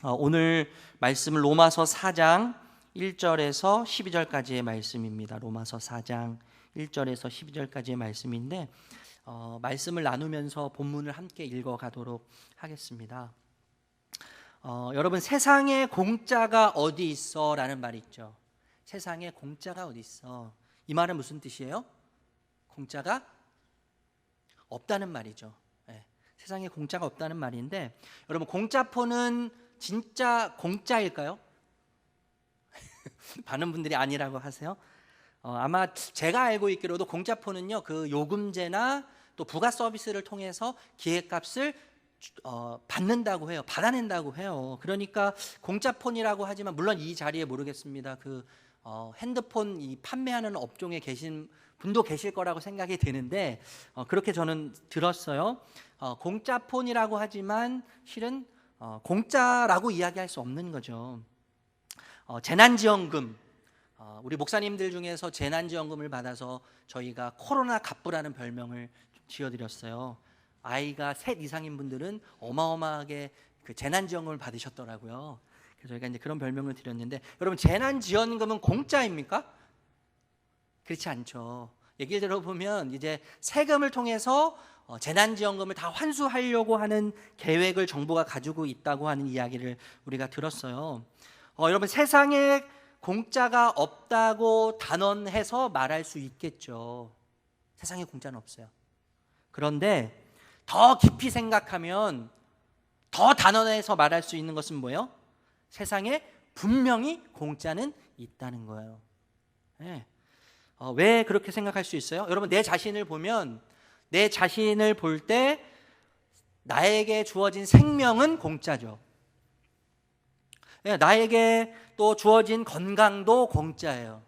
오늘 말씀은 로마서 4장 1절에서 12절까지의 말씀입니다. 로마서 4장 1절에서 12절까지의 말씀인데 말씀을 나누면서 본문을 함께 읽어가도록 하겠습니다. 여러분, 세상에 공짜가 어디 있어? 라는 말이 있죠. 세상에 공짜가 어디 있어? 이 말은 무슨 뜻이에요? 공짜가 없다는 말이죠. 세상에 공짜가 없다는 말인데, 여러분, 공짜폰은 진짜 공짜일까요? 많은 분들이 아니라고 하세요. 아마 제가 알고 있기로도 공짜폰은요, 그 요금제나 또 부가 서비스를 통해서 기획값을 받는다고 해요. 받아낸다고 해요. 그러니까 공짜폰이라고 하지만, 물론 이 자리에 모르겠습니다. 핸드폰 이 판매하는 업종에 계신 분도 계실 거라고 생각이 되는데, 그렇게 저는 들었어요. 공짜폰이라고 하지만 실은 공짜라고 이야기할 수 없는 거죠. 재난지원금, 우리 목사님들 중에서 재난지원금을 받아서 저희가 코로나 갑부라는 별명을 지어드렸어요. 아이가 셋 이상인 분들은 어마어마하게 그 재난지원금을 받으셨더라고요. 그래서 저희가 이제 그런 별명을 드렸는데, 여러분, 재난지원금은 공짜입니까? 그렇지 않죠. 얘기를 들어보면 이제 세금을 통해서 재난지원금을 다 환수하려고 하는 계획을 정부가 가지고 있다고 하는 이야기를 우리가 들었어요. 여러분, 세상에 공짜가 없다고 단언해서 말할 수 있겠죠. 세상에 공짜는 없어요. 그런데 더 깊이 생각하면 더 단언해서 말할 수 있는 것은 뭐예요? 세상에 분명히 공짜는 있다는 거예요. 네. 왜 그렇게 생각할 수 있어요? 여러분, 내 자신을 보면, 내 자신을 볼 때 나에게 주어진 생명은 공짜죠. 나에게 또 주어진 건강도 공짜예요.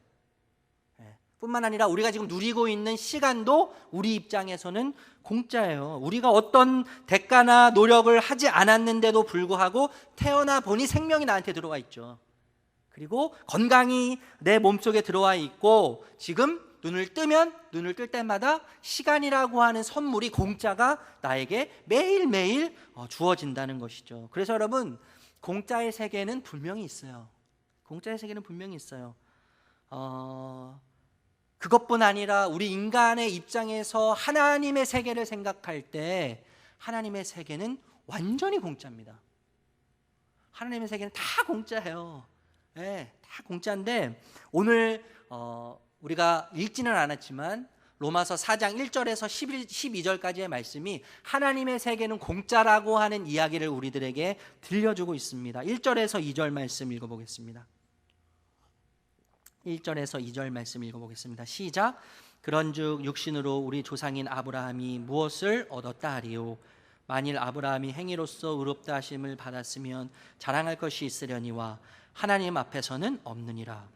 뿐만 아니라 우리가 지금 누리고 있는 시간도 우리 입장에서는 공짜예요. 우리가 어떤 대가나 노력을 하지 않았는데도 불구하고 태어나 보니 생명이 나한테 들어와 있죠. 그리고 건강이 내 몸속에 들어와 있고, 지금 눈을 뜰 때마다 시간이라고 하는 선물이, 공짜가 나에게 매일매일 주어진다는 것이죠. 그래서 여러분, 공짜의 세계는 분명히 있어요. 공짜의 세계는 분명히 있어요. 그것뿐 아니라 우리 인간의 입장에서 하나님의 세계를 생각할 때 하나님의 세계는 완전히 공짜입니다. 하나님의 세계는 다 공짜예요. 네, 다 공짜인데, 오늘 우리가 읽지는 않았지만 로마서 4장 1절에서 12절까지의 말씀이 하나님의 세계는 공짜라고 하는 이야기를 우리들에게 들려주고 있습니다. 1절에서 2절 말씀 읽어보겠습니다. 1절에서 2절 말씀 읽어보겠습니다. 시작. 그런즉 육신으로 우리 조상인 아브라함이 무엇을 얻었다 하리요? 만일 아브라함이 행위로서 의롭다 하심을 받았으면 자랑할 것이 있으려니와 하나님 앞에서는 없느니라.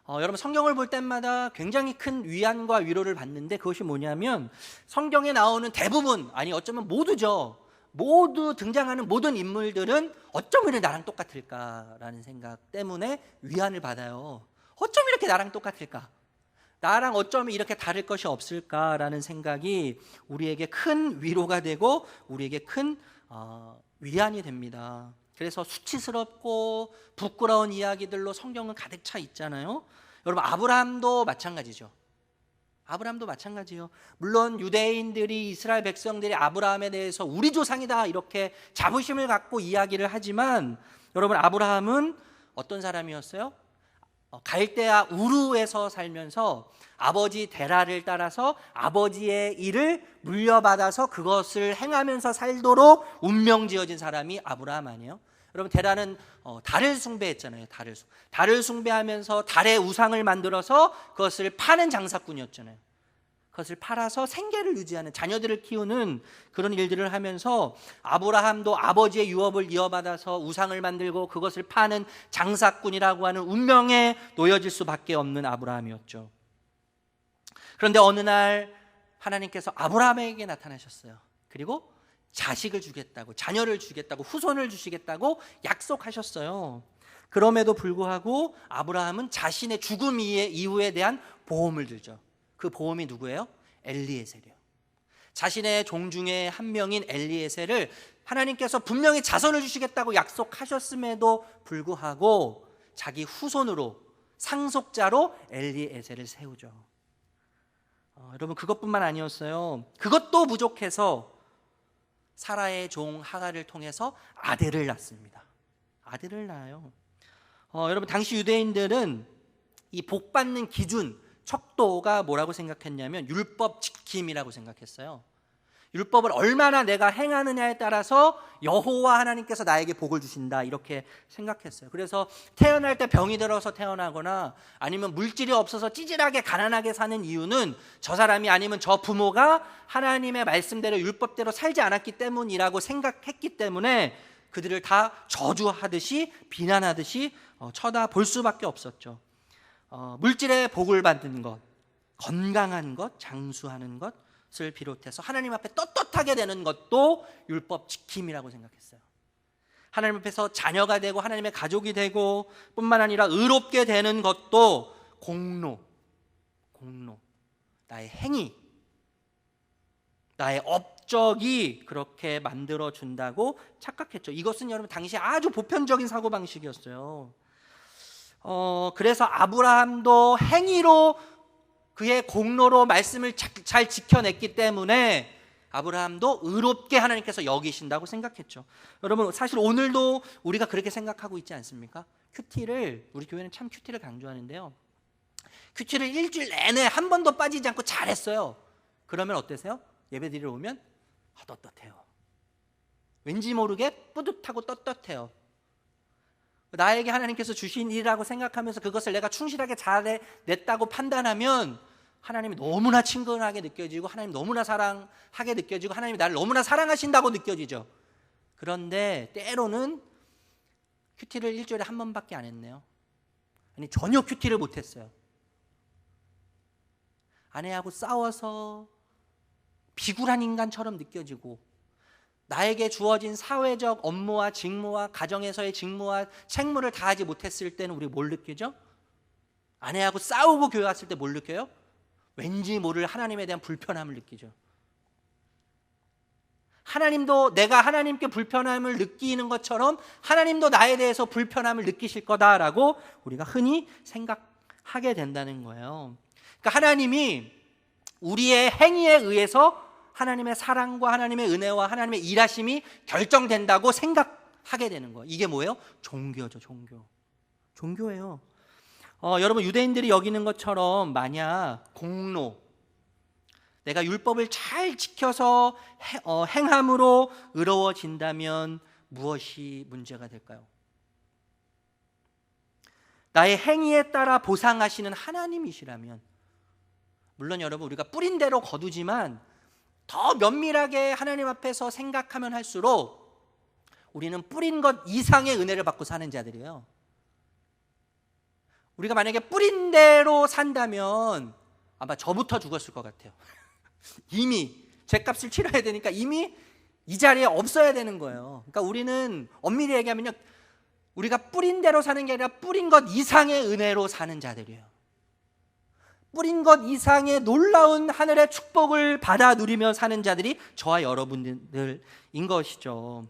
여러분, 성경을 볼 때마다 굉장히 큰 위안과 위로를 받는데, 그것이 뭐냐면 성경에 나오는 대부분, 아니 어쩌면 모두죠, 모두 등장하는 모든 인물들은 어쩜 이렇게 나랑 똑같을까라는 생각 때문에 위안을 받아요. 어쩜 이렇게 나랑 똑같을까? 나랑 어쩜 이렇게 다를 것이 없을까라는 생각이 우리에게 큰 위로가 되고 우리에게 큰 위안이 됩니다. 그래서 수치스럽고 부끄러운 이야기들로 성경은 가득 차 있잖아요. 여러분, 아브라함도 마찬가지죠. 아브라함도 마찬가지예요. 물론 유대인들이, 이스라엘 백성들이 아브라함에 대해서 우리 조상이다 이렇게 자부심을 갖고 이야기를 하지만, 여러분, 아브라함은 어떤 사람이었어요? 갈대아 우르에서 살면서 아버지 데라를 따라서 아버지의 일을 물려받아서 그것을 행하면서 살도록 운명지어진 사람이 아브라함 아니에요? 여러분, 데라는 달을 숭배했잖아요. 달을 숭배하면서 달의 우상을 만들어서 그것을 파는 장사꾼이었잖아요. 그것을 팔아서 생계를 유지하는, 자녀들을 키우는 그런 일들을 하면서 아브라함도 아버지의 유업을 이어받아서 우상을 만들고 그것을 파는 장사꾼이라고 하는 운명에 놓여질 수밖에 없는 아브라함이었죠. 그런데 어느 날 하나님께서 아브라함에게 나타나셨어요. 그리고 자식을 주겠다고, 자녀를 주겠다고, 후손을 주시겠다고 약속하셨어요. 그럼에도 불구하고 아브라함은 자신의 죽음 이후에 대한 보험을 들죠. 그 보험이 누구예요? 엘리에셀이에요. 자신의 종 중에 한 명인 엘리에셀을 하나님께서 분명히 자손을 주시겠다고 약속하셨음에도 불구하고 자기 후손으로, 상속자로 엘리에셀을 세우죠. 여러분, 그것뿐만 아니었어요. 그것도 부족해서 사라의 종 하갈을 통해서 아들을 낳습니다. 아들을 낳아요. 여러분, 당시 유대인들은 이 복받는 기준, 척도가 뭐라고 생각했냐면 율법 지킴이라고 생각했어요. 율법을 얼마나 내가 행하느냐에 따라서 여호와 하나님께서 나에게 복을 주신다, 이렇게 생각했어요. 그래서 태어날 때 병이 들어서 태어나거나 아니면 물질이 없어서 찌질하게 가난하게 사는 이유는 저 사람이 아니면 저 부모가 하나님의 말씀대로 율법대로 살지 않았기 때문이라고 생각했기 때문에 그들을 다 저주하듯이 비난하듯이 쳐다볼 수밖에 없었죠. 물질의 복을 받는 것, 건강한 것, 장수하는 것을 비롯해서 하나님 앞에 떳떳하게 되는 것도 율법 지킴이라고 생각했어요. 하나님 앞에서 자녀가 되고 하나님의 가족이 되고 뿐만 아니라 의롭게 되는 것도 공로, 나의 행위, 나의 업적이 그렇게 만들어준다고 착각했죠. 이것은 여러분 당시 아주 보편적인 사고방식이었어요. 그래서 아브라함도 행위로, 그의 공로로 말씀을 잘 지켜냈기 때문에 아브라함도 의롭게 하나님께서 여기신다고 생각했죠. 여러분, 사실 오늘도 우리가 그렇게 생각하고 있지 않습니까? 큐티를, 우리 교회는 참 큐티를 강조하는데요, 큐티를 일주일 내내 한 번도 빠지지 않고 잘했어요. 그러면 어때세요? 예배드리러 오면 떳떳해요. 왠지 모르게 뿌듯하고 떳떳해요. 나에게 하나님께서 주신 일이라고 생각하면서 그것을 내가 충실하게 잘냈다고 판단하면 하나님이 너무나 친근하게 느껴지고 하나님 너무나 사랑하게 느껴지고 하나님이 나를 너무나 사랑하신다고 느껴지죠. 그런데 때로는 큐티를 일주일에 한 번밖에 안 했네요. 아니, 전혀 큐티를 못했어요. 아내하고 싸워서 비굴한 인간처럼 느껴지고, 나에게 주어진 사회적 업무와 직무와 가정에서의 직무와 책무를 다하지 못했을 때는 우리 뭘 느끼죠? 아내하고 싸우고 교회 왔을 때 뭘 느껴요? 왠지 모를 하나님에 대한 불편함을 느끼죠. 하나님도 내가 하나님께 불편함을 느끼는 것처럼 하나님도 나에 대해서 불편함을 느끼실 거다라고 우리가 흔히 생각하게 된다는 거예요. 그러니까 하나님이 우리의 행위에 의해서 하나님의 사랑과 하나님의 은혜와 하나님의 일하심이 결정된다고 생각하게 되는 거예요. 이게 뭐예요? 종교죠. 종교예요. 여러분, 유대인들이 여기는 것처럼 만약 공로, 내가 율법을 잘 지켜서 행함으로 의로워진다면 무엇이 문제가 될까요? 나의 행위에 따라 보상하시는 하나님이시라면, 물론 여러분 우리가 뿌린 대로 거두지만 더 면밀하게 하나님 앞에서 생각하면 할수록 우리는 뿌린 것 이상의 은혜를 받고 사는 자들이에요. 우리가 만약에 뿌린 대로 산다면 아마 저부터 죽었을 것 같아요. 이미 죗값을 치러야 되니까 이미 이 자리에 없어야 되는 거예요. 그러니까 우리는 엄밀히 얘기하면요, 우리가 뿌린 대로 사는 게 아니라 뿌린 것 이상의 은혜로 사는 자들이에요. 뿌린 것 이상의 놀라운 하늘의 축복을 받아 누리며 사는 자들이 저와 여러분들인 것이죠.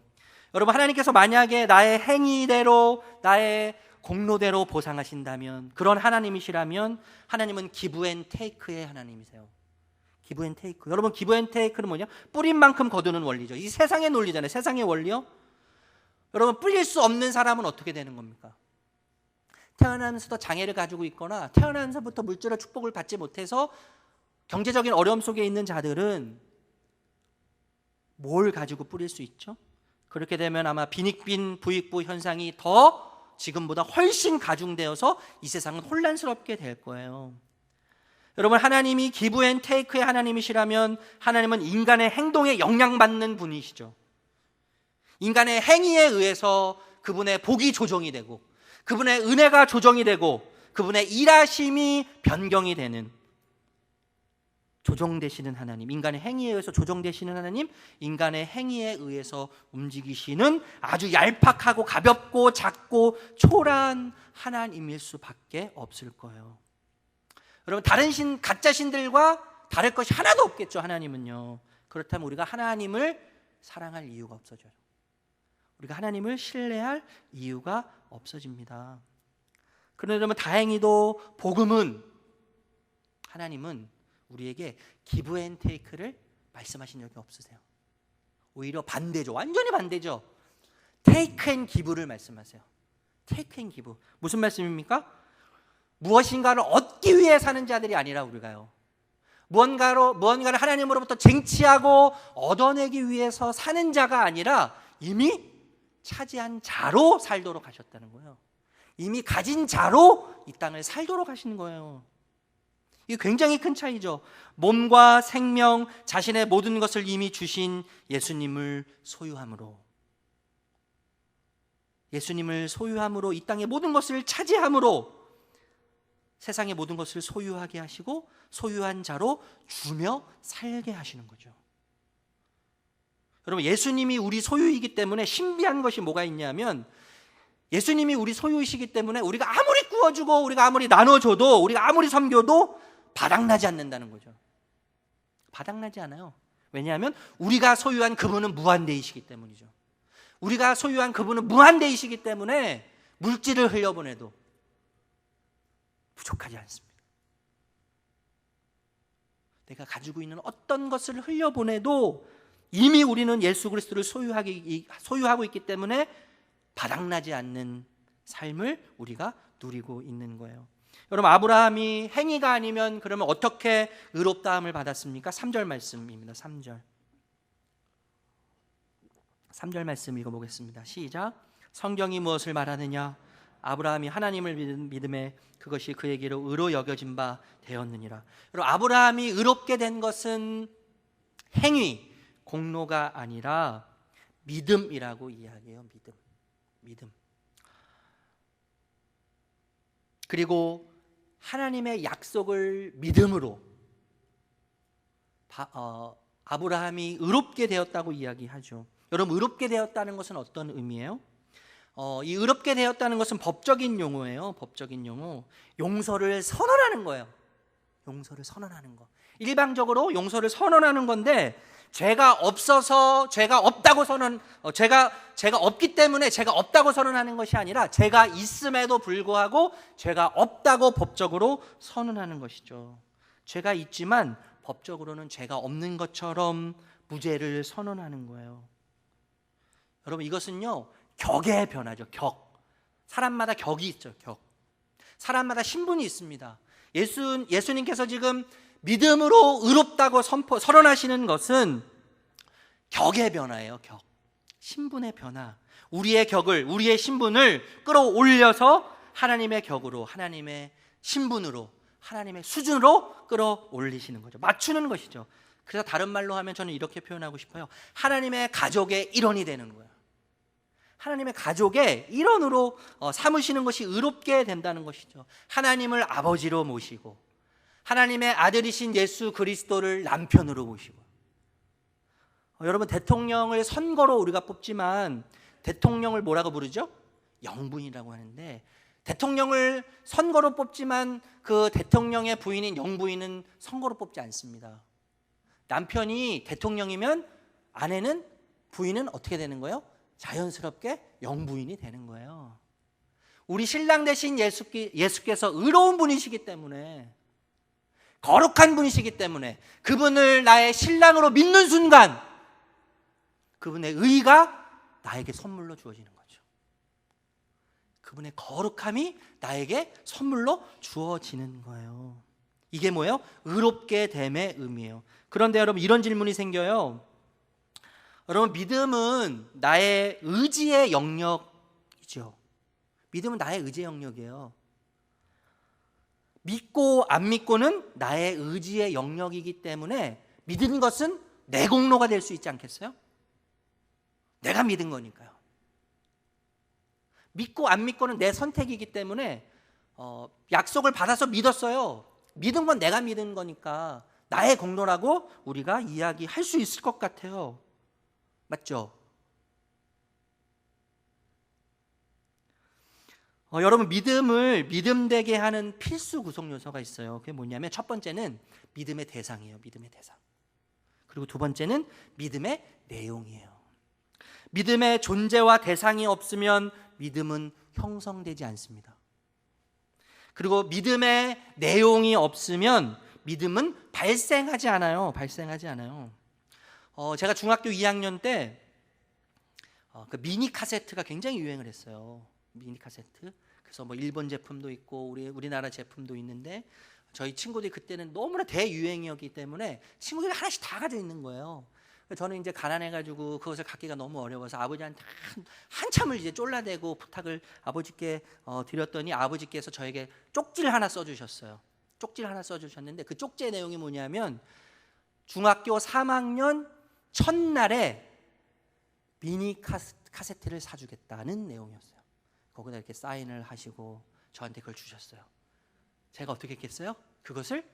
여러분, 하나님께서 만약에 나의 행위대로, 나의 공로대로 보상하신다면, 그런 하나님이시라면 하나님은 기브 앤 테이크의 하나님이세요. 기브 앤 테이크. 여러분, 기브 앤 테이크는 뭐냐? 뿌린 만큼 거두는 원리죠. 이 세상의 논리잖아요. 세상의 원리요. 여러분, 뿌릴 수 없는 사람은 어떻게 되는 겁니까? 태어나면서부터 장애를 가지고 있거나 태어나면서부터 물질의 축복을 받지 못해서 경제적인 어려움 속에 있는 자들은 뭘 가지고 뿌릴 수 있죠? 그렇게 되면 아마 빈익빈 부익부 현상이 더 지금보다 훨씬 가중되어서 이 세상은 혼란스럽게 될 거예요. 여러분, 하나님이 기브 앤 테이크의 하나님이시라면 하나님은 인간의 행동에 영향받는 분이시죠. 인간의 행위에 의해서 그분의 복이 조정이 되고, 그분의 은혜가 조정이 되고, 그분의 일하심이 변경이 되는, 조정되시는 하나님, 인간의 행위에 의해서 조정되시는 하나님, 인간의 행위에 의해서 움직이시는 아주 얄팍하고 가볍고 작고 초라한 하나님일 수밖에 없을 거예요. 여러분, 다른 가짜 신들과 다를 것이 하나도 없겠죠. 하나님은요. 그렇다면 우리가 하나님을 사랑할 이유가 없어져요. 우리가 하나님을 신뢰할 이유가 없어집니다. 그러면 다행히도 복음은, 하나님은 우리에게 기브 앤 테이크를 말씀하신 적이 없으세요. 오히려 반대죠. 완전히 반대죠. 테이크 앤 기브를 말씀하세요. 테이크 앤 기브. 무슨 말씀입니까? 무엇인가를 얻기 위해 사는 자들이 아니라 우리가요, 무언가를 하나님으로부터 쟁취하고 얻어내기 위해서 사는 자가 아니라 이미 차지한 자로 살도록 하셨다는 거예요. 이미 가진 자로 이 땅을 살도록 하시는 거예요. 이게 굉장히 큰 차이죠. 몸과 생명, 자신의 모든 것을 이미 주신 예수님을 소유함으로, 예수님을 소유함으로, 이 땅의 모든 것을 차지함으로 세상의 모든 것을 소유하게 하시고 소유한 자로 주며 살게 하시는 거죠. 여러분, 예수님이 우리 소유이기 때문에 신비한 것이 뭐가 있냐면, 예수님이 우리 소유이시기 때문에 우리가 아무리 구워주고 우리가 아무리 나눠줘도 우리가 아무리 섬겨도 바닥나지 않는다는 거죠. 바닥나지 않아요. 왜냐하면 우리가 소유한 그분은 무한대이시기 때문이죠. 우리가 소유한 그분은 무한대이시기 때문에 물질을 흘려보내도 부족하지 않습니다. 내가 가지고 있는 어떤 것을 흘려보내도 이미 우리는 예수 그리스도를 소유하고 있기 때문에 바닥나지 않는 삶을 우리가 누리고 있는 거예요. 여러분, 아브라함이 행위가 아니면 그러면 어떻게 의롭다함을 받았습니까? 3절 말씀입니다. 3절 말씀 읽어보겠습니다. 시작. 성경이 무엇을 말하느냐? 아브라함이 하나님을 믿음에 그것이 그에게로 의로 여겨진 바 되었느니라. 여러분, 아브라함이 의롭게 된 것은 행위, 공로가 아니라 믿음이라고 이야기해요. 믿음. 그리고 하나님의 약속을 믿음으로 아브라함이 의롭게 되었다고 이야기하죠. 여러분, 의롭게 되었다는 것은 어떤 의미예요? 이 의롭게 되었다는 것은 법적인 용어예요. 법적인 용어. 용서를 선언하는 거예요. 용서를 선언하는 거. 일방적으로 용서를 선언하는 건데, 죄가 없어서 죄가 없다고 죄가 없기 때문에 죄가 없다고 선언하는 것이 아니라 죄가 있음에도 불구하고 죄가 없다고 법적으로 선언하는 것이죠. 죄가 있지만 법적으로는 죄가 없는 것처럼 무죄를 선언하는 거예요. 여러분, 이것은요, 격의 변화죠. 격. 사람마다 격이 있죠. 격. 사람마다 신분이 있습니다. 예수님께서 지금 믿음으로 의롭다고 선언하시는 것은 격의 변화예요. 격. 신분의 변화. 우리의 격을, 우리의 신분을 끌어올려서 하나님의 격으로, 하나님의 신분으로, 하나님의 수준으로 끌어올리시는 거죠. 맞추는 것이죠. 그래서 다른 말로 하면 저는 이렇게 표현하고 싶어요. 하나님의 가족의 일원이 되는 거예요. 하나님의 가족의 일원으로 삼으시는 것이 의롭게 된다는 것이죠. 하나님을 아버지로 모시고 하나님의 아들이신 예수 그리스도를 남편으로 모시고, 여러분, 대통령을 선거로 우리가 뽑지만 대통령을 뭐라고 부르죠? 영부인이라고 하는데, 대통령을 선거로 뽑지만 그 대통령의 부인인 영부인은 선거로 뽑지 않습니다. 남편이 대통령이면 아내는, 부인은 어떻게 되는 거예요? 자연스럽게 영부인이 되는 거예요. 우리 신랑 되신 예수께서 의로운 분이시기 때문에, 거룩한 분이시기 때문에 그분을 나의 신랑으로 믿는 순간 그분의 의가 나에게 선물로 주어지는 거죠. 그분의 거룩함이 나에게 선물로 주어지는 거예요. 이게 뭐예요? 의롭게 됨의 의미예요. 그런데 여러분, 이런 질문이 생겨요. 여러분, 믿음은 나의 의지의 영역이죠. 믿음은 나의 의지의 영역이에요. 믿고 안 믿고는 나의 의지의 영역이기 때문에 믿은 것은 내 공로가 될 수 있지 않겠어요? 내가 믿은 거니까요. 믿고 안 믿고는 내 선택이기 때문에 약속을 받아서 믿었어요. 믿은 건 내가 믿은 거니까 나의 공로라고 우리가 이야기할 수 있을 것 같아요. 맞죠? 여러분, 믿음을 믿음되게 하는 필수 구성 요소가 있어요. 그게 뭐냐면, 첫 번째는 믿음의 대상이에요. 믿음의 대상. 그리고 두 번째는 믿음의 내용이에요. 믿음의 존재와 대상이 없으면 믿음은 형성되지 않습니다. 그리고 믿음의 내용이 없으면 믿음은 발생하지 않아요. 제가 중학교 2학년 때 그 미니 카세트가 굉장히 유행을 했어요. 미니 카세트. 그래서 뭐 일본 제품도 있고 우리나라 제품도 있는데 저희 친구들이 그때는 너무나 대유행이었기 때문에 친구들이 하나씩 다 가지고 있는 거예요. 저는 이제 가난해가지고 그것을 갖기가 너무 어려워서 아버지한테 한참을 이제 쫄라대고 부탁을 아버지께 드렸더니 아버지께서 저에게 쪽지를 하나 써주셨어요. 쪽지를 하나 써주셨는데 그 쪽지의 내용이 뭐냐면 중학교 3학년 첫날에 미니 카세트를 사주겠다는 내용이었어요. 거기다 이렇게 사인을 하시고 저한테 그걸 주셨어요. 제가 어떻게 했겠어요? 그것을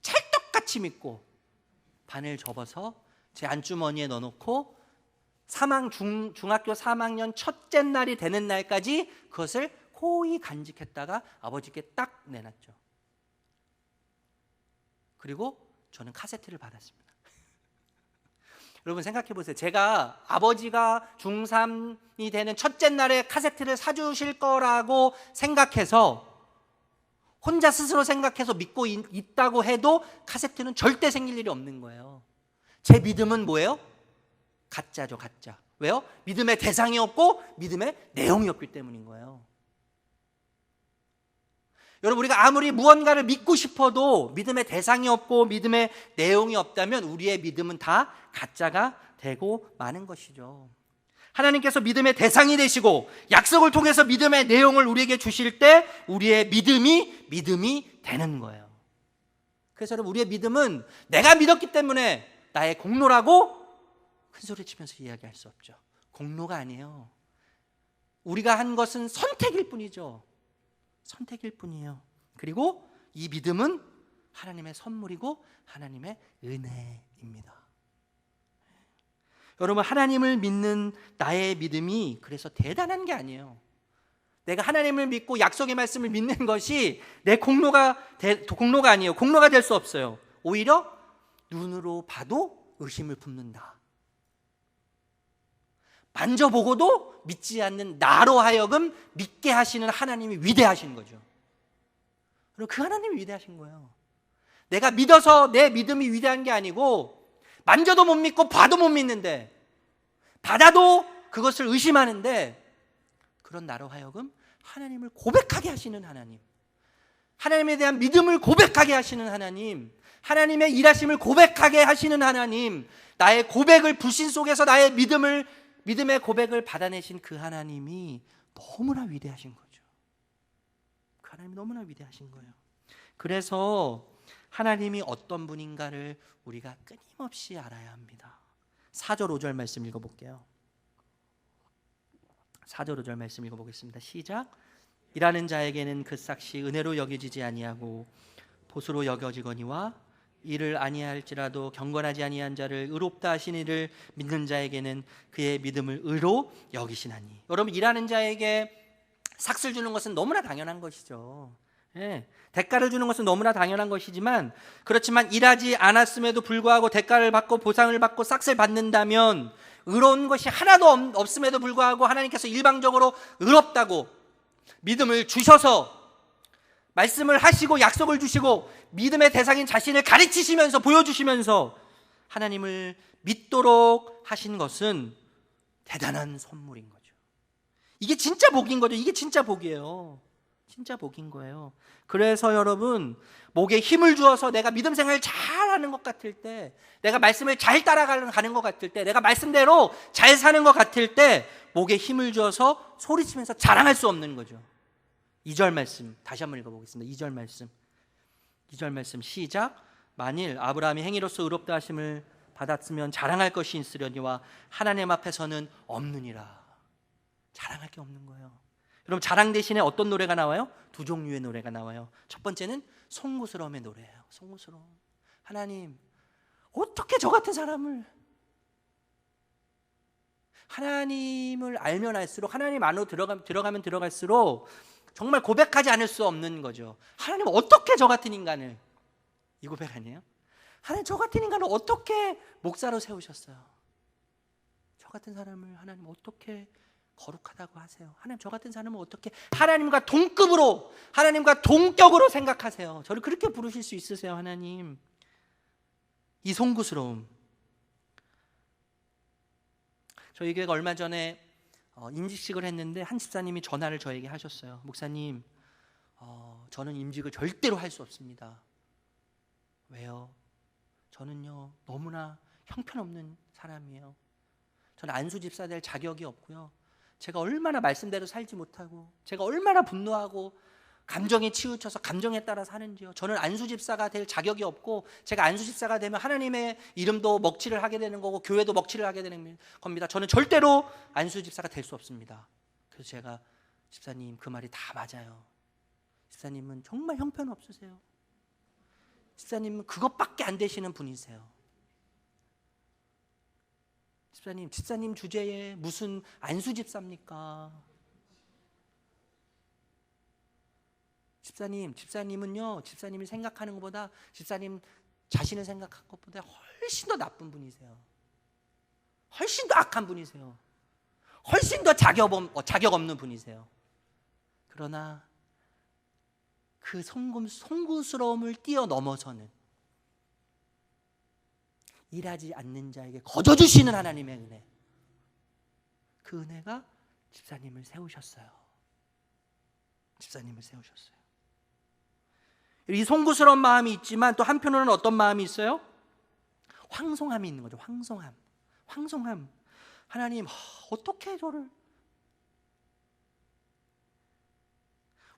찰떡같이 믿고 반을 접어서 제 안주머니에 넣어놓고 중학교 3학년 첫째 날이 되는 날까지 그것을 고이 간직했다가 아버지께 딱 내놨죠. 그리고 저는 카세트를 받았습니다. 여러분 생각해 보세요. 제가 아버지가 중3이 되는 첫째 날에 카세트를 사주실 거라고 생각해서 혼자 스스로 생각해서 믿고 있다고 해도 카세트는 절대 생길 일이 없는 거예요. 제 믿음은 뭐예요? 가짜죠, 가짜. 왜요? 믿음의 대상이 없고 믿음의 내용이 없기 때문인 거예요. 여러분, 우리가 아무리 무언가를 믿고 싶어도 믿음의 대상이 없고 믿음의 내용이 없다면 우리의 믿음은 다 가짜가 되고 마는 것이죠. 하나님께서 믿음의 대상이 되시고 약속을 통해서 믿음의 내용을 우리에게 주실 때 우리의 믿음이 되는 거예요. 그래서 여러분, 우리의 믿음은 내가 믿었기 때문에 나의 공로라고 큰소리 치면서 이야기할 수 없죠. 공로가 아니에요. 우리가 한 것은 선택일 뿐이죠. 선택일 뿐이에요. 그리고 이 믿음은 하나님의 선물이고 하나님의 은혜입니다. 여러분, 하나님을 믿는 나의 믿음이 그래서 대단한 게 아니에요. 내가 하나님을 믿고 약속의 말씀을 믿는 것이 내 공로가 아니에요. 공로가 될 수 없어요. 오히려 눈으로 봐도 의심을 품는다. 만져보고도 믿지 않는 나로 하여금 믿게 하시는 하나님이 위대하신 거죠. 그리고 그 하나님이 위대하신 거예요. 내가 믿어서 내 믿음이 위대한 게 아니고 만져도 못 믿고 봐도 못 믿는데 받아도 그것을 의심하는데 그런 나로 하여금 하나님을 고백하게 하시는 하나님, 하나님에 대한 믿음을 고백하게 하시는 하나님, 하나님의 일하심을 고백하게 하시는 하나님, 나의 고백을 불신 속에서 나의 믿음의 고백을 받아내신 그 하나님이 너무나 위대하신 거죠. 그 하나님이 너무나 위대하신 거예요. 그래서 하나님이 어떤 분인가를 우리가 끊임없이 알아야 합니다. 4절 5절 말씀 읽어볼게요. 4절 5절 말씀 읽어보겠습니다. 시작. 일하는 자에게는 그 삭시 은혜로 여겨지지 아니하고 보수로 여겨지거니와 이를 아니할지라도 경건하지 아니한 자를 의롭다 하신 이를 믿는 자에게는 그의 믿음을 의로 여기시나니. 여러분, 일하는 자에게 삭스를 주는 것은 너무나 당연한 것이죠. 대가를 주는 것은 너무나 당연한 것이지만, 그렇지만 일하지 않았음에도 불구하고 대가를 받고 보상을 받고 삭스를 받는다면 의로운 것이 하나도 없음에도 불구하고 하나님께서 일방적으로 의롭다고 믿음을 주셔서 말씀을 하시고 약속을 주시고 믿음의 대상인 자신을 가르치시면서 보여주시면서 하나님을 믿도록 하신 것은 대단한 선물인 거죠. 이게 진짜 복인 거죠. 이게 진짜 복이에요. 진짜 복인 거예요. 그래서 여러분, 목에 힘을 주어서 내가 믿음 생활을 잘하는 것 같을 때, 내가 말씀을 잘 따라가는 것 같을 때, 내가 말씀대로 잘 사는 것 같을 때 목에 힘을 주어서 소리치면서 자랑할 수 없는 거죠. 2절 말씀 다시 한번 읽어보겠습니다. 2절 말씀 시작. 만일 아브라함이 행위로서 의롭다 하심을 받았으면 자랑할 것이 있으려니와 하나님 앞에서는 없느니라. 자랑할 게 없는 거예요. 여러분, 자랑 대신에 어떤 노래가 나와요? 두 종류의 노래가 나와요. 첫 번째는 송구스러움의 노래예요. 송구스러움. 하나님, 어떻게 저 같은 사람을, 하나님을 알면 알수록, 하나님 안으로 들어가면 들어갈수록 정말 고백하지 않을 수 없는 거죠. 하나님, 어떻게 저 같은 인간을, 이 고백 아니에요? 하나님, 저 같은 인간을 어떻게 목사로 세우셨어요? 저 같은 사람을 하나님 어떻게 거룩하다고 하세요? 하나님 저 같은 사람을 어떻게 하나님과 동급으로 하나님과 동격으로 생각하세요? 저를 그렇게 부르실 수 있으세요? 하나님. 이 송구스러움. 저희 교회가 얼마 전에 임직식을 했는데 한 집사님이 전화를 저에게 하셨어요. 목사님, 저는 임직을 절대로 할 수 없습니다. 왜요? 저는요 너무나 형편없는 사람이에요. 저는 안수 집사 될 자격이 없고요. 제가 얼마나 말씀대로 살지 못하고 제가 얼마나 분노하고 감정에 치우쳐서 감정에 따라 사는지요. 저는 안수 집사가 될 자격이 없고 제가 안수 집사가 되면 하나님의 이름도 먹칠을 하게 되는 거고 교회도 먹칠을 하게 되는 겁니다. 저는 절대로 안수 집사가 될 수 없습니다. 그래서 제가 집사님 그 말이 다 맞아요. 집사님은 정말 형편없으세요. 집사님은 그것밖에 안 되시는 분이세요. 집사님 주제에 무슨 안수 집사입니까? 집사님은요, 집사님이 생각하는 것보다 집사님 자신을 생각한 것보다 훨씬 더 나쁜 분이세요. 훨씬 더 악한 분이세요. 훨씬 더 자격 없는 분이세요. 그러나 그 송구스러움을 뛰어넘어서는 일하지 않는 자에게 거저 주시는 하나님의 은혜, 그 은혜가 집사님을 세우셨어요. 집사님을 세우셨어요. 이 송구스러운 마음이 있지만 또 한편으로는 어떤 마음이 있어요? 황송함이 있는 거죠. 황송함. 하나님, 어떻게 저를,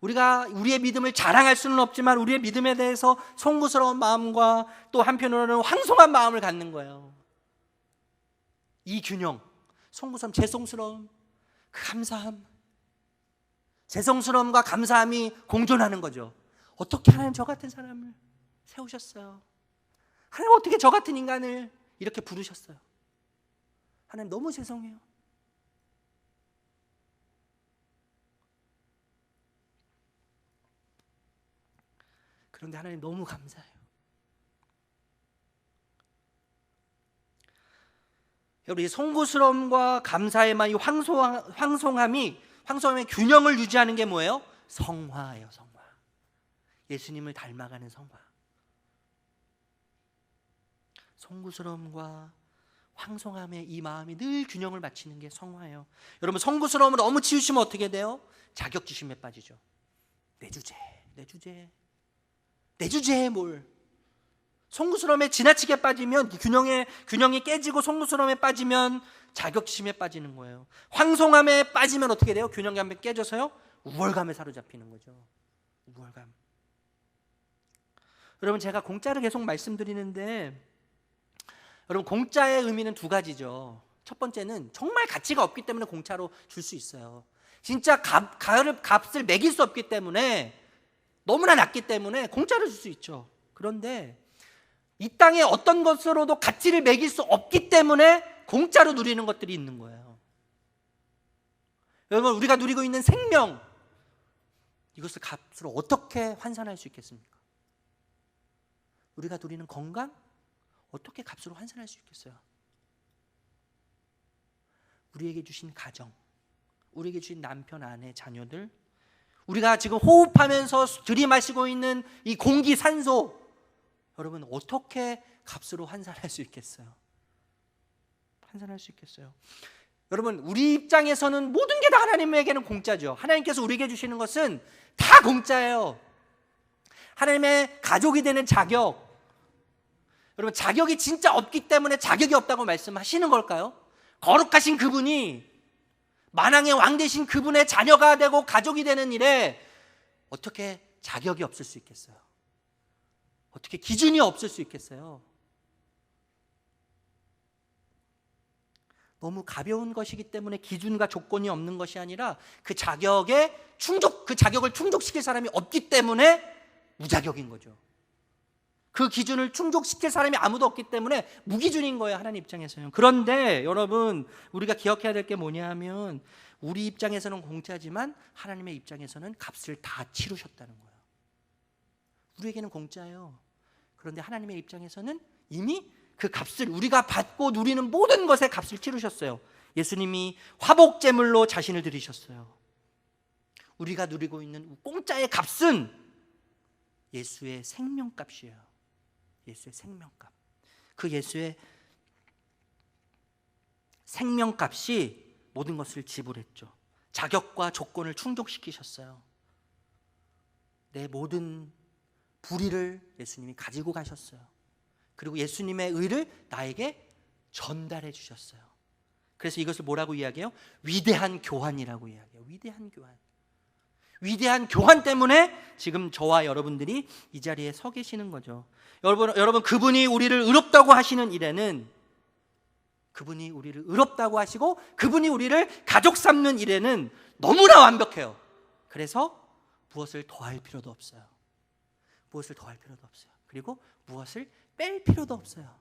우리가 우리의 믿음을 자랑할 수는 없지만 우리의 믿음에 대해서 송구스러운 마음과 또 한편으로는 황송한 마음을 갖는 거예요. 이 균형, 송구스러움, 죄송스러움, 감사함, 죄송스러움과 감사함이 공존하는 거죠. 어떻게 하나님 저 같은 사람을 세우셨어요? 하나님 어떻게 저 같은 인간을 이렇게 부르셨어요? 하나님 너무 죄송해요. 그런데 하나님 너무 감사해요. 여러분, 이 송구스러움과 감사에만 이 황송함의 균형을 유지하는 게 뭐예요? 성화예요. 성화. 예수님을 닮아가는 성화. 송구스러움과 황송함의 이 마음이 늘 균형을 맞추는 게 성화예요. 여러분, 송구스러움을 너무 치우치면 어떻게 돼요? 자격지심에 빠지죠. 내 주제에 뭘. 송구스러움에 지나치게 빠지면 균형이 깨지고 송구스러움에 빠지면 자격지심에 빠지는 거예요. 황송함에 빠지면 어떻게 돼요? 균형이 한번 깨져서요, 우월감에 사로잡히는 거죠. 우월감. 여러분, 제가 공짜로 계속 말씀드리는데, 여러분, 공짜의 의미는 두 가지죠. 첫 번째는 정말 가치가 없기 때문에 공짜로 줄 수 있어요. 진짜 값을 매길 수 없기 때문에, 너무나 낮기 때문에 공짜로 줄 수 있죠. 그런데 이 땅에 어떤 것으로도 가치를 매길 수 없기 때문에 공짜로 누리는 것들이 있는 거예요. 여러분, 우리가 누리고 있는 생명, 이것을 값으로 어떻게 환산할 수 있겠습니까? 우리가 누리는 건강, 어떻게 값으로 환산할 수 있겠어요? 우리에게 주신 가정, 우리에게 주신 남편, 아내, 자녀들, 우리가 지금 호흡하면서 들이마시고 있는 이 공기, 산소, 여러분 어떻게 값으로 환산할 수 있겠어요? 환산할 수 있겠어요? 여러분, 우리 입장에서는 모든 게 다 하나님에게는 공짜죠. 하나님께서 우리에게 주시는 것은 다 공짜예요. 하나님의 가족이 되는 자격, 여러분 자격이 진짜 없기 때문에 자격이 없다고 말씀하시는 걸까요? 거룩하신 그분이, 만왕의 왕 되신 그분의 자녀가 되고 가족이 되는 일에 어떻게 자격이 없을 수 있겠어요? 어떻게 기준이 없을 수 있겠어요? 너무 가벼운 것이기 때문에 기준과 조건이 없는 것이 아니라 그 자격을 충족시킬 사람이 없기 때문에 무자격인 거죠. 그 기준을 충족시킬 사람이 아무도 없기 때문에 무기준인 거예요, 하나님 입장에서는. 그런데 여러분, 우리가 기억해야 될 게 뭐냐 하면, 우리 입장에서는 공짜지만 하나님의 입장에서는 값을 다 치르셨다는 거예요. 우리에게는 공짜예요. 그런데 하나님의 입장에서는 이미 그 값을, 우리가 받고 누리는 모든 것의 값을 치르셨어요. 예수님이 화복 제물로 자신을 드리셨어요. 우리가 누리고 있는 공짜의 값은 예수의 생명값이에요. 예수의 생명값. 그 예수의 생명값이 모든 것을 지불했죠. 자격과 조건을 충족시키셨어요. 내 모든 불의를 예수님이 가지고 가셨어요. 그리고 예수님의 의를 나에게 전달해 주셨어요. 그래서 이것을 뭐라고 이야기해요? 위대한 교환이라고 이야기해요. 위대한 교환. 위대한 교환 때문에 지금 저와 여러분들이 이 자리에 서 계시는 거죠. 여러분 그분이 우리를 의롭다고 하시는 일에는, 그분이 우리를 의롭다고 하시고 그분이 우리를 가족 삼는 일에는 너무나 완벽해요. 그래서 무엇을 더할 필요도 없어요. 무엇을 더할 필요도 없어요. 그리고 무엇을 뺄 필요도 없어요.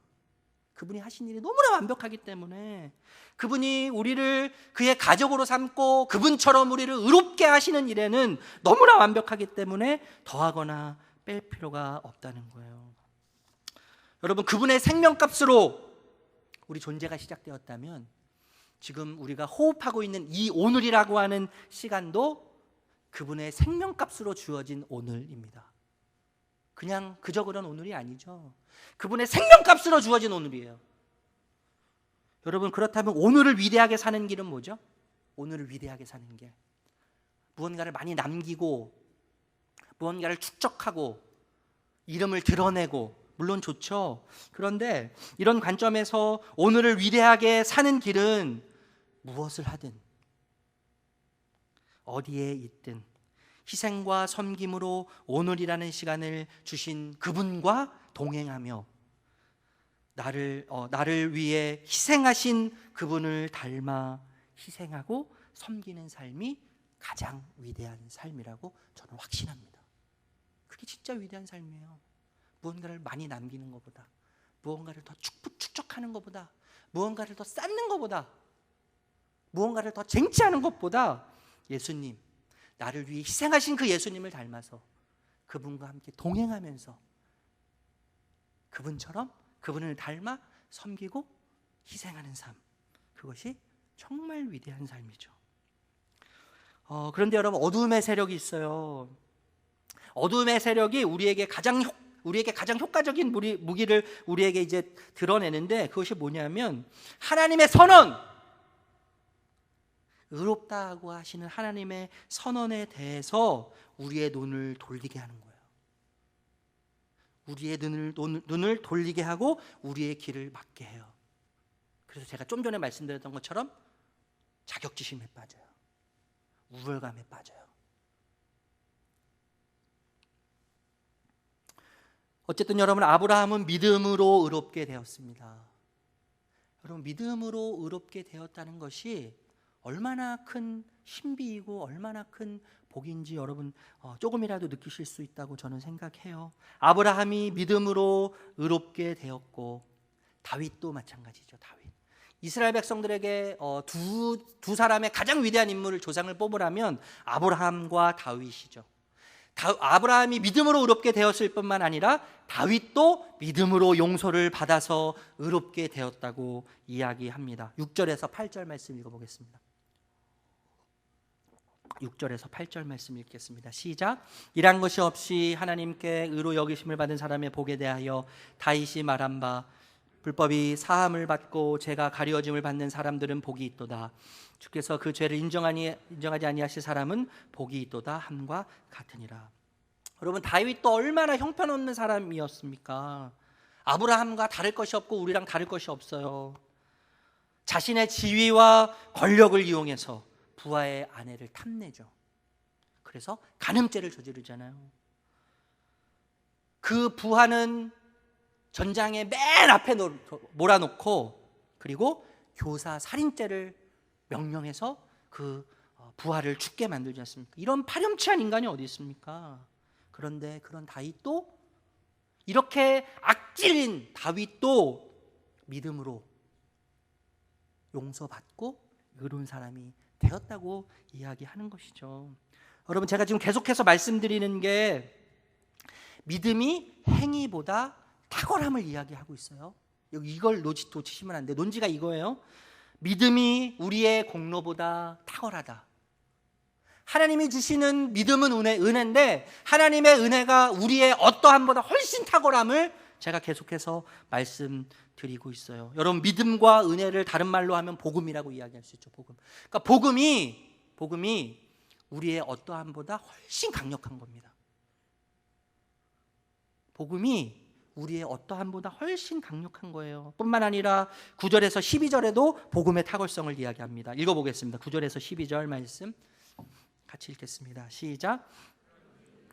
그분이 하신 일이 너무나 완벽하기 때문에, 그분이 우리를 그의 가족으로 삼고 그분처럼 우리를 의롭게 하시는 일에는 너무나 완벽하기 때문에 더하거나 뺄 필요가 없다는 거예요. 여러분, 그분의 생명값으로 우리 존재가 시작되었다면 지금 우리가 호흡하고 있는 이 오늘이라고 하는 시간도 그분의 생명값으로 주어진 오늘입니다. 그냥 그저 그런 오늘이 아니죠. 그분의 생명값으로 주어진 오늘이에요. 여러분, 그렇다면 오늘을 위대하게 사는 길은 뭐죠? 오늘을 위대하게 사는 길, 무언가를 많이 남기고 무언가를 축적하고 이름을 드러내고, 물론 좋죠. 그런데 이런 관점에서 오늘을 위대하게 사는 길은 무엇을 하든 어디에 있든 희생과 섬김으로 오늘이라는 시간을 주신 그분과 동행하며 나를 위해 희생하신 그분을 닮아 희생하고 섬기는 삶이 가장 위대한 삶이라고 저는 확신합니다. 그게 진짜 위대한 삶이에요. 무언가를 많이 남기는 것보다, 무언가를 더 축적하는 것보다, 무언가를 더 쌓는 것보다, 무언가를 더 쟁취하는 것보다 예수님, 나를 위해 희생하신 그 예수님을 닮아서 그분과 함께 동행하면서 그분처럼 그분을 닮아 섬기고 희생하는 삶, 그것이 정말 위대한 삶이죠. 그런데 여러분, 어두움의 세력이 있어요. 어두움의 세력이 우리에게 가장 효과적인 무기를 우리에게 이제 드러내는데, 그것이 뭐냐면 하나님의 선언, 의롭다고 하시는 하나님의 선언에 대해서 우리의 눈을 돌리게 하는 거예요. 우리의 눈을 돌리게 하고 우리의 길을 막게 해요. 그래서 제가 좀 전에 말씀드렸던 것처럼 자격지심에 빠져요. 우월감에 빠져요. 어쨌든 여러분, 아브라함은 믿음으로 의롭게 되었습니다. 여러분, 믿음으로 의롭게 되었다는 것이 얼마나 큰 신비이고 얼마나 큰 복인지 여러분 조금이라도 느끼실 수 있다고 저는 생각해요. 아브라함이 믿음으로 의롭게 되었고, 다윗도 마찬가지죠. 다윗. 이스라엘 백성들에게 두 사람의 가장 위대한 인물을, 조상을 뽑으라면 아브라함과 다윗이죠. 아브라함이 믿음으로 의롭게 되었을 뿐만 아니라 다윗도 믿음으로 용서를 받아서 의롭게 되었다고 이야기합니다. 6절에서 8절 말씀 읽어보겠습니다. 6절에서 8절 말씀 읽겠습니다. 시작. 일한 것이 없이 하나님께 의로 여기심을 받은 사람의 복에 대하여 다윗이 말한 바, 불법이 사함을 받고 죄가 가려짐을 받는 사람들은 복이 있도다. 주께서 그 죄를 인정하지 아니하실 사람은 복이 있도다 함과 같으니라. 여러분, 다윗도 얼마나 형편없는 사람이었습니까? 아브라함과 다를 것이 없고 우리랑 다를 것이 없어요. 자신의 지위와 권력을 이용해서 부하의 아내를 탐내죠. 그래서 간음죄를 저지르잖아요. 그 부하는 전장에 맨 앞에 몰아놓고, 그리고 교사 살인죄를 명령해서 그 부하를 죽게 만들지 않습니까? 이런 파렴치한 인간이 어디 있습니까? 그런데 그런 다윗도, 이렇게 악질인 다윗도 믿음으로 용서받고 의로운 사람이 되었다고 이야기하는 것이죠. 여러분, 제가 지금 계속해서 말씀드리는 게 믿음이 행위보다 탁월함을 이야기하고 있어요. 이걸 놓치시면 안 돼요. 논지가 이거예요. 믿음이 우리의 공로보다 탁월하다. 하나님이 주시는 믿음은 은혜인데 하나님의 은혜가 우리의 어떠함보다 훨씬 탁월함을 제가 계속해서 말씀드리고 있어요. 여러분, 믿음과 은혜를 다른 말로 하면 복음이라고 이야기할 수 있죠. 복음. 그러니까 복음이 우리의 어떠함보다 훨씬 강력한 겁니다. 복음이 우리의 어떠함보다 훨씬 강력한 거예요. 뿐만 아니라 9절에서 12절에도 복음의 탁월성을 이야기합니다. 읽어보겠습니다. 9절에서 12절 말씀 같이 읽겠습니다. 시작.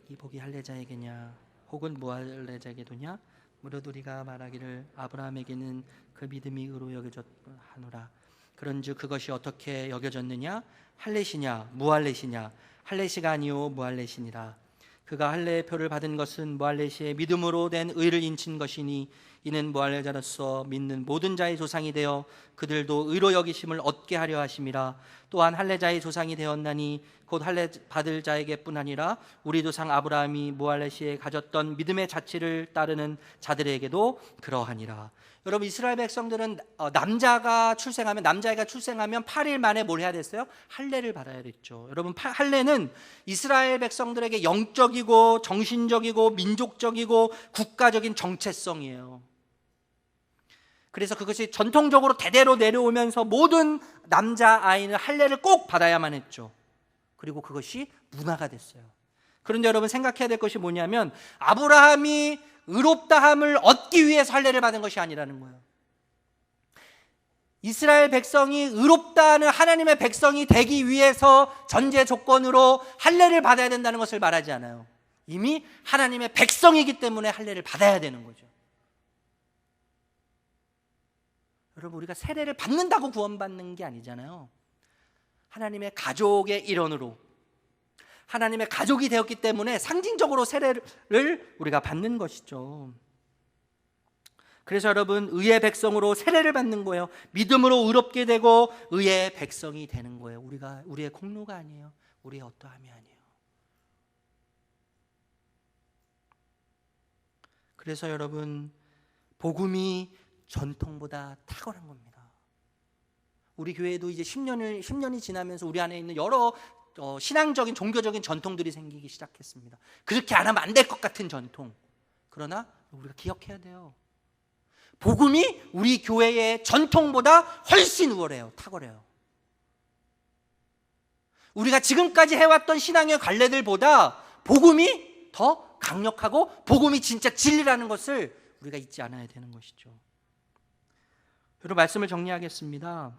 이 복이 할례자에게냐 혹은 무할례자에게도냐? 무릇 우리가 말하기를 아브라함에게는 그 믿음이 의로 여겨졌하노라. 그런즉 그것이 어떻게 여겨졌느냐? 할례시냐 무할례시냐? 할례시가 아니요 무할례시니라. 그가 할례의 표를 받은 것은 무할례시의 믿음으로 된 의를 인친 것이니 이는 무할례자로서 믿는 모든 자의 조상이 되어 그들도 의로 여기심을 얻게 하려 하심이라. 또한 할례자의 조상이 되었나니 곧 할례 받을 자에게뿐 아니라 우리 조상 아브라함이 무할례시에 가졌던 믿음의 자취를 따르는 자들에게도 그러하니라. 여러분, 이스라엘 백성들은 남자애가 출생하면 8일 만에 뭘 해야 됐어요? 할례를 받아야 됐죠. 여러분, 할례는 이스라엘 백성들에게 영적이고 정신적이고 민족적이고 국가적인 정체성이에요. 그래서 그것이 전통적으로 대대로 내려오면서 모든 남자아이는 할례를 꼭 받아야만 했죠. 그리고 그것이 문화가 됐어요. 그런데 여러분, 생각해야 될 것이 뭐냐면 아브라함이 의롭다함을 얻기 위해서 할례를 받은 것이 아니라는 거예요. 이스라엘 백성이 의롭다는 하나님의 백성이 되기 위해서 전제 조건으로 할례를 받아야 된다는 것을 말하지 않아요. 이미 하나님의 백성이기 때문에 할례를 받아야 되는 거죠. 여러분, 우리가 세례를 받는다고 구원받는 게 아니잖아요. 하나님의 가족의 일원으로 하나님의 가족이 되었기 때문에 상징적으로 세례를 우리가 받는 것이죠. 그래서 여러분, 의의 백성으로 세례를 받는 거예요. 믿음으로 의롭게 되고 의의 백성이 되는 거예요. 우리의 공로가 아니에요. 우리의 어떠함이 아니에요. 그래서 여러분, 복음이 전통보다 탁월한 겁니다. 우리 교회도 이제 10년이 지나면서 우리 안에 있는 여러 신앙적인 종교적인 전통들이 생기기 시작했습니다. 그렇게 안 하면 안 될 것 같은 전통. 그러나 우리가 기억해야 돼요. 복음이 우리 교회의 전통보다 훨씬 우월해요. 탁월해요. 우리가 지금까지 해왔던 신앙의 관례들보다 복음이 더 강력하고 복음이 진짜 진리라는 것을 우리가 잊지 않아야 되는 것이죠. 여러분, 말씀을 정리하겠습니다.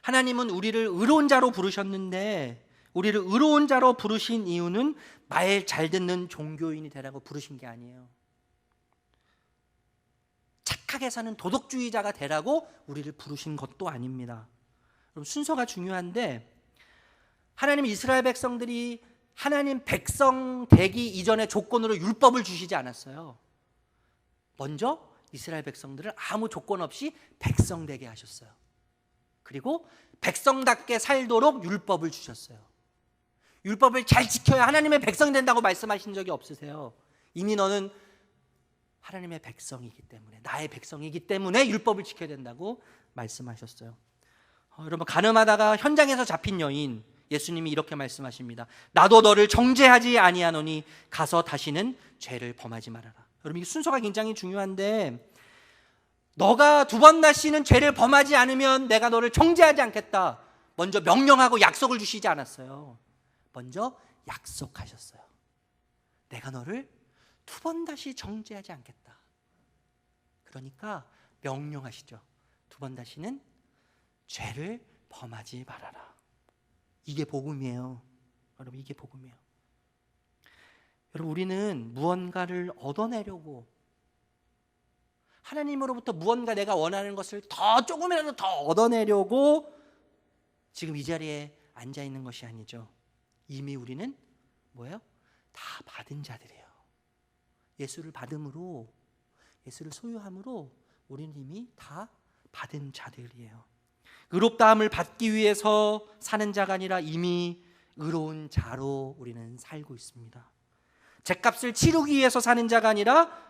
하나님은 우리를 의로운 자로 부르셨는데 우리를 의로운 자로 부르신 이유는 말 잘 듣는 종교인이 되라고 부르신 게 아니에요. 착하게 사는 도덕주의자가 되라고 우리를 부르신 것도 아닙니다. 여러분, 순서가 중요한데 하나님 이스라엘 백성들이 하나님 백성 되기 이전의 조건으로 율법을 주시지 않았어요. 먼저 이스라엘 백성들을 아무 조건 없이 백성 되게 하셨어요. 그리고 백성답게 살도록 율법을 주셨어요. 율법을 잘 지켜야 하나님의 백성이 된다고 말씀하신 적이 없으세요. 이미 너는 하나님의 백성이기 때문에, 나의 백성이기 때문에 율법을 지켜야 된다고 말씀하셨어요. 여러분, 가늠하다가 현장에서 잡힌 여인, 예수님이 이렇게 말씀하십니다. 나도 너를 정죄하지 아니하노니 가서 다시는 죄를 범하지 말아라. 여러분, 이 순서가 굉장히 중요한데 너가 두 번 다시는 죄를 범하지 않으면 내가 너를 정죄하지 않겠다. 먼저 명령하고 약속을 주시지 않았어요. 먼저 약속하셨어요. 내가 너를 두 번 다시 정죄하지 않겠다. 그러니까 명령하시죠. 두 번 다시는 죄를 범하지 말아라. 이게 복음이에요. 여러분, 이게 복음이에요. 여러분, 우리는 무언가를 얻어내려고 하나님으로부터 무언가 내가 원하는 것을 더 조금이라도 더 얻어내려고 지금 이 자리에 앉아 있는 것이 아니죠. 이미 우리는 뭐예요? 다 받은 자들이에요. 예수를 받음으로, 예수를 소유함으로 우리는 이미 다 받은 자들이에요. 의롭다함을 받기 위해서 사는 자가 아니라 이미 의로운 자로 우리는 살고 있습니다. 죗값을 치르기 위해서 사는 자가 아니라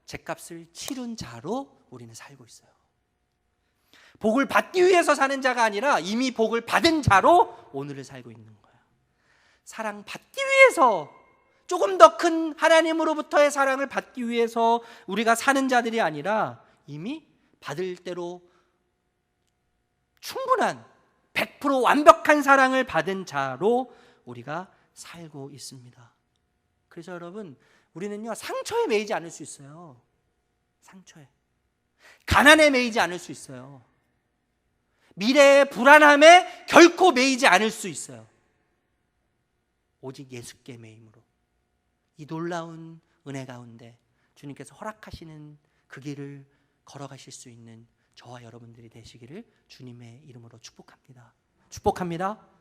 죗값을 치른 자로 우리는 살고 있어요. 복을 받기 위해서 사는 자가 아니라 이미 복을 받은 자로 오늘을 살고 있는 거예요. 사랑받기 위해서, 조금 더 큰 하나님으로부터의 사랑을 받기 위해서 우리가 사는 자들이 아니라 이미 받을 대로 충분한 100% 완벽한 사랑을 받은 자로 우리가 살고 있습니다. 그래서 여러분, 우리는요 상처에 매이지 않을 수 있어요. 상처에, 가난에 매이지 않을 수 있어요. 미래의 불안함에 결코 매이지 않을 수 있어요. 오직 예수께 매임으로, 이 놀라운 은혜 가운데 주님께서 허락하시는 그 길을 걸어가실 수 있는 저와 여러분들이 되시기를 주님의 이름으로 축복합니다. 축복합니다.